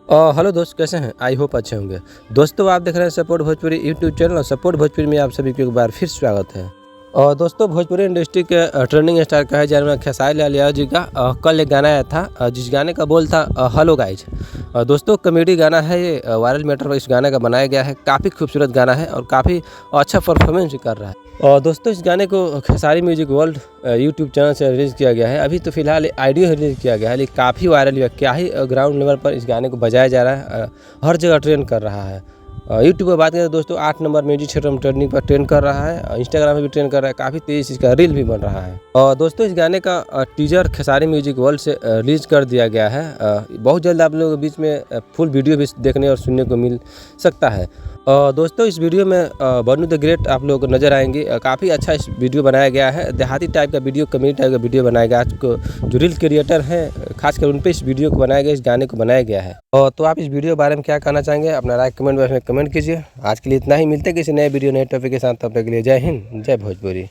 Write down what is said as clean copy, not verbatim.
Hello दोस्त, कैसे हैं? आई होप अच्छे होंगे। दोस्तों, आप देख रहे हैं सपोर्ट भोजपुरी यूट्यूब चैनल और सपोर्ट भोजपुरी में आप सभी को एक बार फिर स्वागत है। और दोस्तों, भोजपुरी इंडस्ट्री के ट्रेंडिंग स्टार कहे जाने वाले खेसारी लाल यादव जी का कल एक गाना आया था, जिस गाने का बोल था हेलो गाइज। दोस्तों, कॉमेडी गाना है ये, वायरल मैटर पर इस गाने का बनाया गया है। काफ़ी खूबसूरत गाना है और काफ़ी अच्छा परफॉर्मेंस भी कर रहा है। और दोस्तों, इस गाने को Khesari music world YouTube channel से रिलीज़ किया गया है। अभी तो फिलहाल ऑडियो रिलीज़ किया गया है, लेकिन काफ़ी वायरल हुआ। क्या ही ग्राउंड लेवल पर इस गाने को बजाया जा रहा है, हर जगह ट्रेंड कर रहा है। यूट्यूब पर बात करें तो दोस्तों 8 नंबर म्यूजिक क्षेत्र में ट्रेंडिंग पर ट्रेंड कर रहा है। इंस्टाग्राम पे भी ट्रेंड कर रहा है। काफ़ी तेज़ी से इसका रील भी बन रहा है। और दोस्तों, इस गाने का टीजर खेसारी म्यूजिक वर्ल्ड से रिलीज़ कर दिया गया है। बहुत जल्द आप लोगों के बीच में फुल वीडियो भी देखने और सुनने को मिल सकता है। दोस्तों, इस वीडियो में बन्नू द ग्रेट आप लोगों को नज़र आएंगे। काफ़ी अच्छा इस वीडियो बनाया गया है। देहाती टाइप का वीडियो, कॉमेडी टाइप का वीडियो बनाया गया। आज को जो रील क्रिएटर हैं, खासकर उन पे इस वीडियो को बनाया गया, इस गाने को बनाया गया है। तो आप इस वीडियो के बारे में क्या कहना चाहेंगे? अपना राय कमेंट बॉक्स में कमेंट कीजिए। आज के लिए इतना ही, मिलते हैं किसी नए वीडियो नए टॉपिक के साथ। तब तक के लिए जय हिंद, जय भोजपुरी।